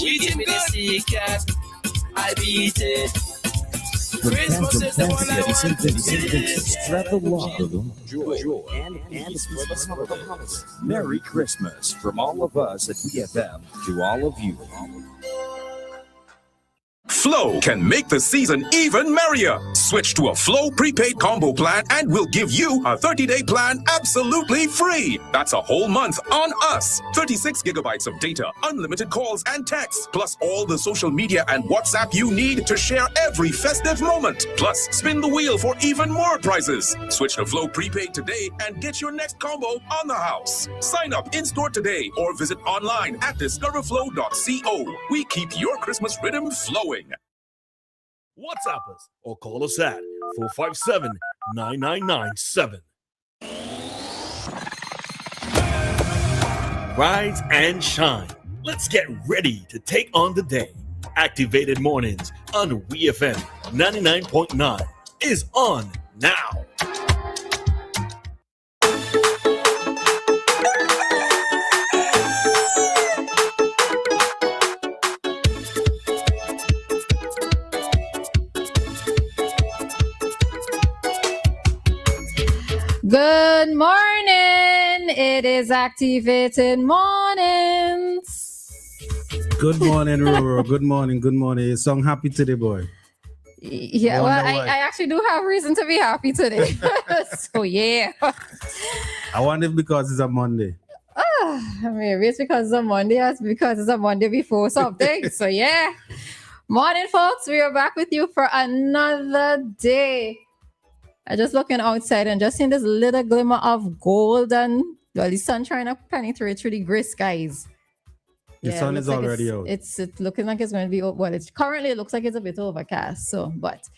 You give me the secret, I beat it. Christmas is the one I want. Spread the love, joy, and peace for the holidays. Merry Christmas from all of us at WEFM to all of you. Flow can make the season even merrier. Switch to a Flow prepaid combo plan and we'll give you a 30-day plan absolutely free. That's a whole month on us. 36 gigabytes of data, unlimited calls and texts, plus all the social media and WhatsApp you need to share every festive moment. Plus, spin the wheel for even more prizes. Switch to Flow prepaid today and get your next combo on the house. Sign up in-store today or visit online at discoverflow.co. We keep your Christmas rhythm flowing. WhatsApp us or call us at 457-9997. Rise and shine. Let's get ready to take on the day. Activated Mornings on WEFM 99.9 is on now. Good morning. It is Activated Mornings. Good morning, Roro. Good morning. Good morning. You sound happy today, boy. Yeah, well, I actually do have reason to be happy today. So, yeah. I wonder if because it's a Monday. Maybe it's because it's a Monday. It's because it's a Monday before something. So, yeah. Morning, folks. We are back with you for another day. I just looking outside and just seeing this little glimmer of gold and the sun trying to penetrate through the gray skies. The sun is already out. It's looking like it's going to be, well, it looks like it's a bit overcast. So, but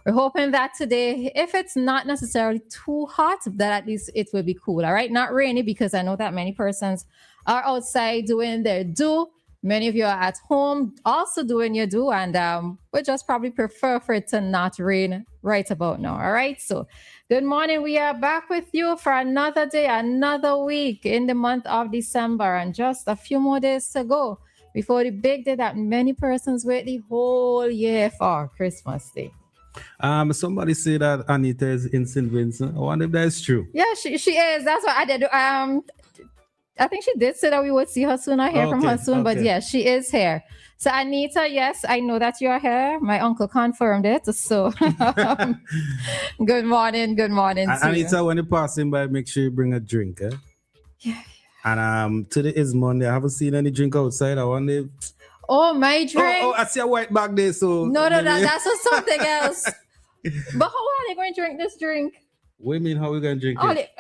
we're hoping that today, if it's not necessarily too hot, that at least it will be cool. All right. Not rainy, because I know that many persons are outside doing their do. Many of you are at home also doing your do, and we just probably prefer for it to not rain right about now. All right. So good morning. We are back with you for another day, another week in the month of December, and just a few more days to go before the big day that many persons wait the whole year for, Christmas Day. Somebody say that Anita is in St. Vincent. I wonder if that's true. Yeah, she is. That's what I did. I think she did say that we would see her soon or hear from her soon, but yeah, she is here. So Anita, yes, I know that you're here. My uncle confirmed it. So good morning. Good morning. Anita, when you pass in by, make sure you bring a drink. Eh? Yeah. And today is Monday. I haven't seen any drink outside. I wonder. Oh, my drink. Oh, I see a white bag there. So no, that's for something else. But how are they going to drink this drink? What do you mean, how are we going to drink it?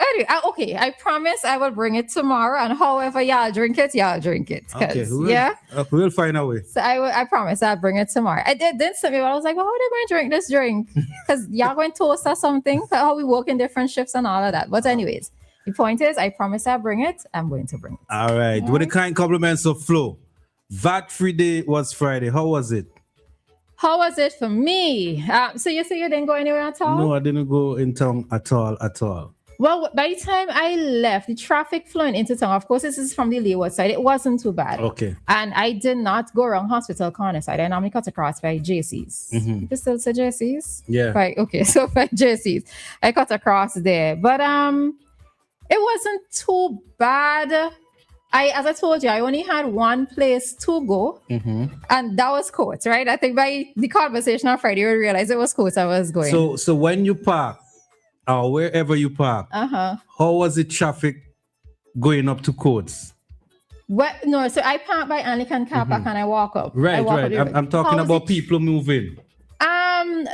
Okay, I promise I will bring it tomorrow, and however y'all drink it. Okay, yeah, we'll find a way. So I promise I'll bring it tomorrow. I didn't say me, but I was like, well, how are they going to drink this drink? Because y'all going to toast or something. How we work in different shifts and all of that. But anyways, the point is, I promise I'll bring it. I'm going to bring it. All right. With the kind compliments of Flo. VAT-free day was Friday. How was it? How was it for me? So you say you didn't go anywhere at all? No, I didn't go in town at all. Well, by the time I left, the traffic flowing into town, of course, this is from the Leeward side. It wasn't too bad. Okay. And I did not go around Hospital Corner side. I normally cut across by JC's. Mm-hmm. You still say JC's? Yeah. Okay, so by JC's. I cut across there. But it wasn't too bad. As I told you, I only had one place to go, and that was Coates, right? I think by the conversation on Friday, we realized it was Coates I was going. So when you park, or wherever you park, how was the traffic going up to Coates? No, so I parked by Anglican Car Park and I walk up. Right. I'm talking about people moving.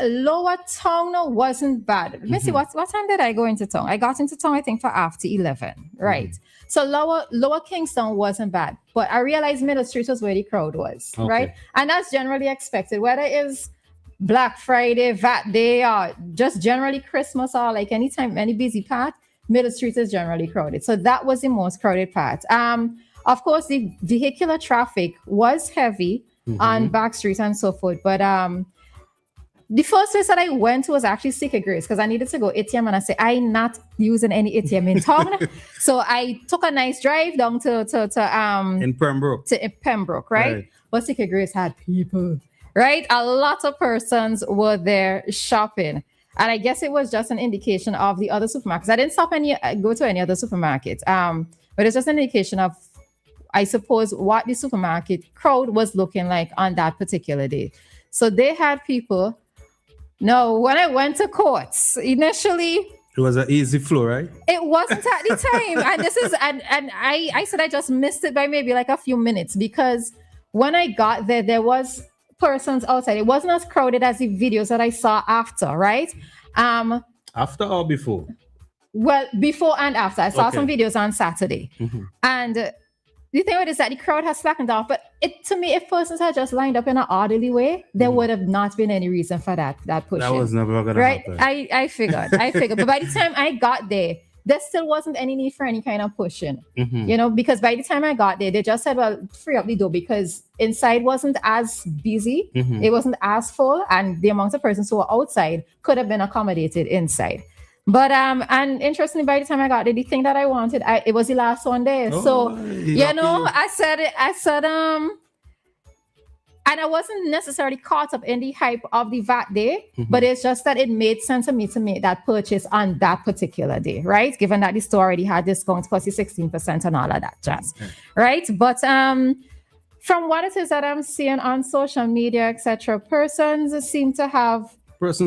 Lower Town wasn't bad. Let me see, what time did I go into town? I got into town, I think, for after 11, right? So lower Kingston wasn't bad, but I realized Middle Street was where the crowd was, right? And that's generally expected, whether it's Black Friday, VAT Day, or just generally Christmas, or like anytime, any busy part, Middle Street is generally crowded. So that was the most crowded part. Of course, the vehicular traffic was heavy on back streets and so forth, but the first place that I went to was actually Seeker Grace because I needed to go ATM, and I said, I'm not using any ATM in town. So I took a nice drive down to in Pembroke. To Pembroke, right? but Secret Grace had people, right? A lot of persons were there shopping. And I guess it was just an indication of the other supermarkets. I didn't go to any other supermarket. But it's just an indication of, I suppose, what the supermarket crowd was looking like on that particular day. So they had people. No, when I went to courts, initially, it was an easy flow, right? It wasn't at the time. And I said I just missed it by maybe like a few minutes, because when I got there, there was persons outside. It wasn't as crowded as the videos that I saw after, right? After or before? Well, before and after. I saw some videos on Saturday. And the thing with it is that the crowd has slackened off, but to me, if persons had just lined up in an orderly way, there would have not been any reason for that push. That was never gonna happen. I figured. But by the time I got there still wasn't any need for any kind of pushing, because by the time I got there, they just said, well, free up the door, because inside wasn't as busy, it wasn't as full, and the amount of persons who were outside could have been accommodated inside. But and interestingly, by the time I got there, the thing that I wanted, it was the last one there. I said, and I wasn't necessarily caught up in the hype of the VAT day, but it's just that it made sense to me to make that purchase on that particular day, right? Given that the store already had discounts plus the 16% and all of that jazz, right? But from what it is that I'm seeing on social media, etc., persons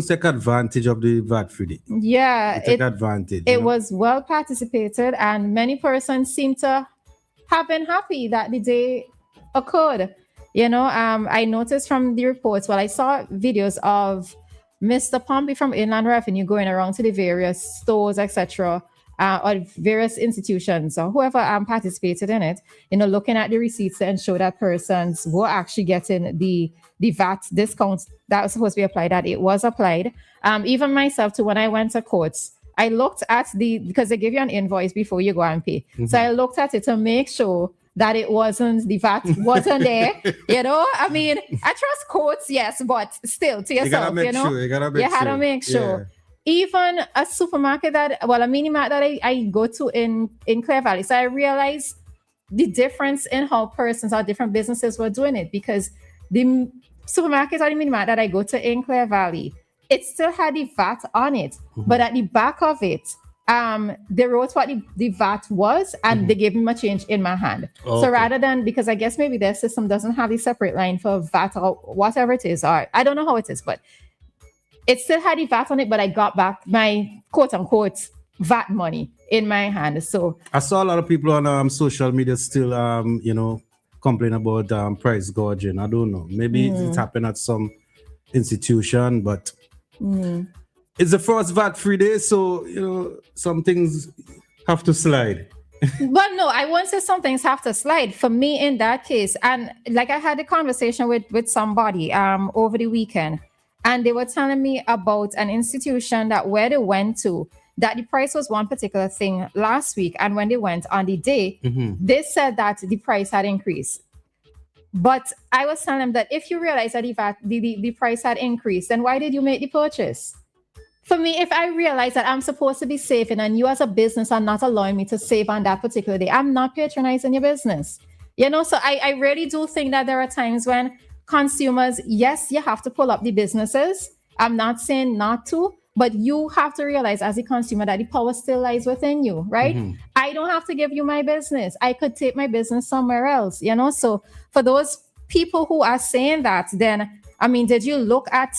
take advantage of the VAT free day. Yeah, take advantage. It was well participated, and many persons seem to have been happy that the day occurred. I noticed from the reports, I saw videos of Mr. Pompey from Inland Revenue going around to the various stores, etc., or various institutions, or whoever participated in it, looking at the receipts to ensure that persons were actually getting the VAT discounts that was supposed to be applied, that it was applied. Even myself too, when I went to courts, I looked at because they give you an invoice before you go and pay. So I looked at it to make sure that the VAT wasn't there. I mean, I trust courts, yes, but still to yourself, you had to make sure. Yeah. Even a supermarket a mini mart that I go to in Clare Valley. So I realized the difference in how persons or different businesses were doing it, because the supermarket or the mini mart that I go to in Clare Valley, it still had the VAT on it, but at the back of it, they wrote what the VAT was, and they gave me a change in my hand. So rather than, because I guess maybe their system doesn't have a separate line for VAT or whatever it is, or I don't know how it is, but it still had the VAT on it, but I got back my quote unquote VAT money in my hand. So I saw a lot of people on social media still, complain about price gouging. I don't know. Maybe it happened at some institution, but it's the first VAT-free day, so some things have to slide. But no, I won't say some things have to slide for me in that case. And like I had a conversation with somebody over the weekend, and they were telling me about an institution where they went to, that the price was one particular thing last week, and when they went on the day, they said that the price had increased. But I was telling them that if you realize that the price had increased, then why did you make the purchase? For me, if I realize that I'm supposed to be saving and you as a business are not allowing me to save on that particular day, I'm not patronizing your business. So I really do think that there are times when consumers, yes, you have to pull up the businesses. I'm not saying not to, but you have to realize as a consumer that the power still lies within you, right? I don't have to give you my business. I could take my business somewhere else, So for those people who are saying that, then, I mean, did you look at,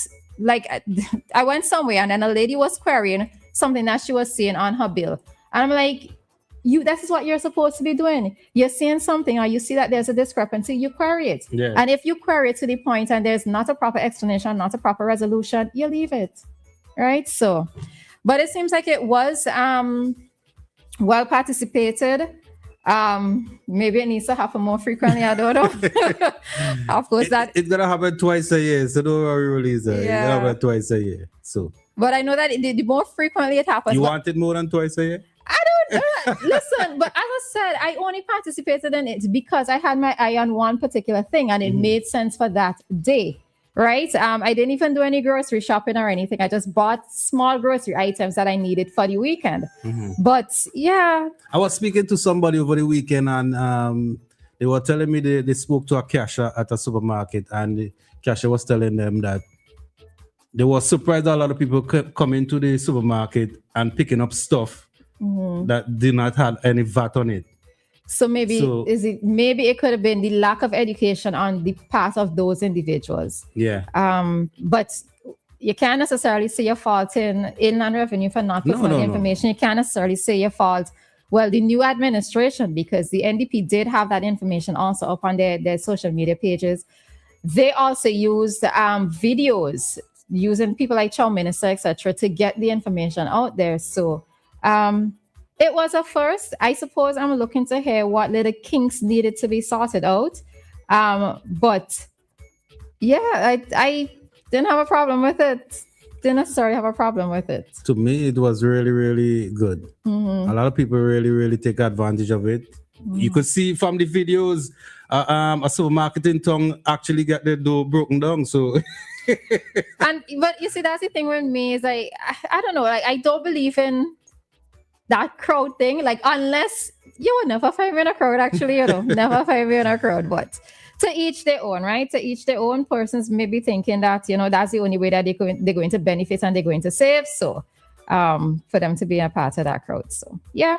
I went somewhere and then a lady was querying something that she was seeing on her bill. And I'm like, this is what you're supposed to be doing. You're seeing something or you see that there's a discrepancy, you query it. Yeah. And if you query it to the point and there's not a proper explanation, not a proper resolution, you leave it. Right? So, but it seems like it was well participated. Maybe it needs to happen more frequently. I don't know. Of course, it's gonna happen twice a year. So don't worry, Roleza. It's gonna happen twice a year. So, but I know that the more frequently it happens. You want it more than twice a year? I don't listen. But as I said, I only participated in it because I had my eye on one particular thing, and it made sense for that day. Right? I didn't even do any grocery shopping or anything. I just bought small grocery items that I needed for the weekend. But yeah. I was speaking to somebody over the weekend, and They were telling me they spoke to a cashier at a supermarket, and the cashier was telling them that they were surprised that a lot of people come into the supermarket and picking up stuff that did not have any VAT on it. So maybe it could have been the lack of education on the part of those individuals. Yeah. But you can't necessarily say your fault in Inland Revenue for not putting the information. You can't necessarily say your fault. Well, the new administration, because the NDP did have that information also up on their social media pages. They also used videos using people like Chow Minister, etc., to get the information out there. So it was a first. I suppose I'm looking to hear what little kinks needed to be sorted out. But yeah, I didn't have a problem with it. Didn't necessarily have a problem with it. To me, it was really, really good. A lot of people really, really take advantage of it. You could see from the videos, a supermarket in town actually get the door broken down. So, but you see, that's the thing with me is I don't know. Like, I don't believe in that crowd thing. Like, unless you will never find me in a crowd. Actually, never find me in a crowd. But to each their own, right? To each their own. Persons may be thinking that, that's the only way that they're going to benefit and they're going to save. So for them to be a part of that crowd. So, yeah.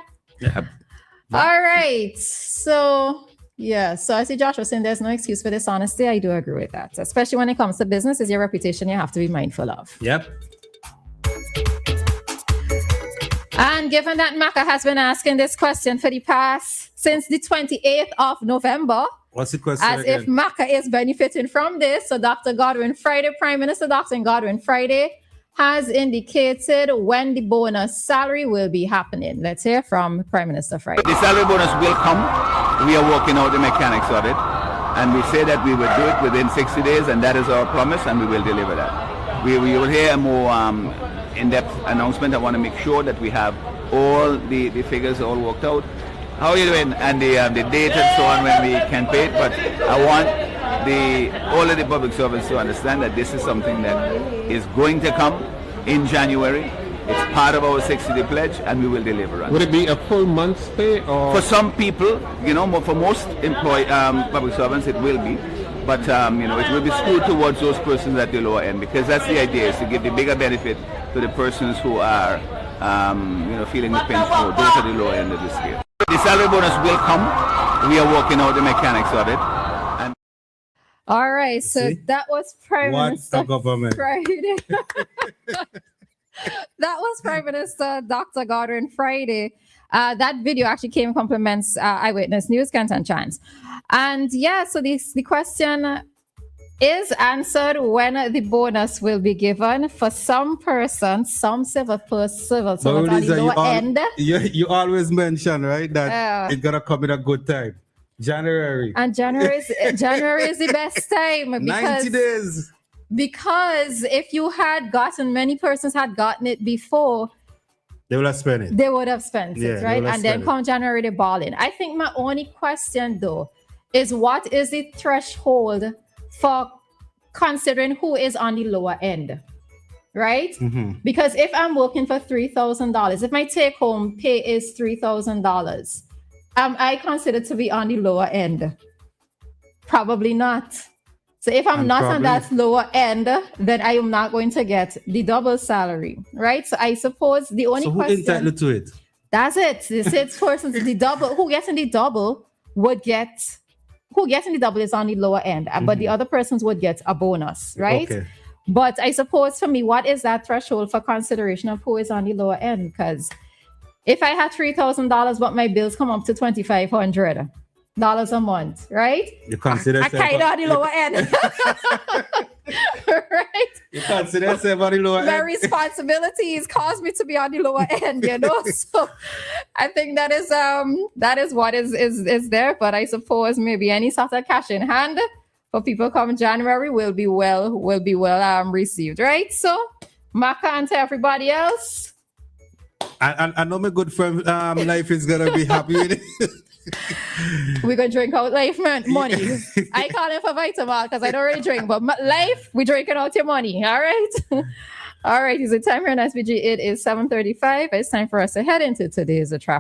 All right. So, yeah. So I see Josh was saying there's no excuse for dishonesty. I do agree with that. Especially when it comes to business, is your reputation you have to be mindful of. Yep. And given that Maka has been asking this question for the past, since the 28th of November, what's the question as again? if Maka is benefiting from this. So Dr. Godwin Friday, Prime Minister Dr. Godwin Friday, has indicated when the bonus salary will be happening. Let's hear from Prime Minister Friday. The salary bonus will come. We are working out the mechanics of it. And we say that we will do it within 60 days, and that is our promise, and we will deliver that. We will hear a more in-depth announcement. I want to make sure that we have all the figures all worked out. How are you doing? And the date and so on when we can pay it. But I want all of the public servants to understand that this is something that is going to come in January. It's part of our 60-day pledge, and we will deliver on it. Would it be a full month's pay? Or? For some people, for most public servants, it will be. But, it will be skewed towards those persons at the lower end, because that's the idea, is to give the bigger benefit to the persons who are, feeling the pinch more. Those are the lower end of the scale. The salary bonus will come. We are working out the mechanics of it. And all right, so that was Prime Minister Friday. That was Prime Minister Dr. Godwin Friday. That video actually came compliments Eyewitness News, Canton Chance. And yeah, so the question is answered when the bonus will be given. For some persons, some civil servants on the lower end. You always mention, right, that it's going to come in a good time. January. And January is the best time. Because, 90 days. Because if you had gotten, many persons had gotten it before, they would have spent it. They would have spent it, right? And then come January, they ball in. I think my only question, though, is what is the threshold for considering who is on the lower end, right? Because if I'm working for $3,000, if my take-home pay is $3,000, am I considered to be on the lower end? Probably not. So if I'm not on that lower end, then I am not going to get the double salary, right? So I suppose the only question... So who entitled to it? That's it. The 6 persons, the double, who gets in the double would get... Who gets in the double is on the lower end, but the other persons would get a bonus, right? Okay. But I suppose for me, what is that threshold for consideration of who is on the lower end? Because if I had $3,000, but my bills come up to $2,500 a month, right? You consider I kind of on the lower end. Right? You consider yourself on the lower end. My responsibilities cause me to be on the lower end, So I think that is what is there. But I suppose maybe any sort of cash in hand for people come January will be well received, right? So Maka and to everybody else. I know my good friend Life is gonna be happy with it. We're gonna drink out Life money. I call it for Vitamal because I don't really drink, but Life, we drinking out your money. All right. All right. It's the time here in SBG. It is 7:35. It's time for us to head into today's traffic.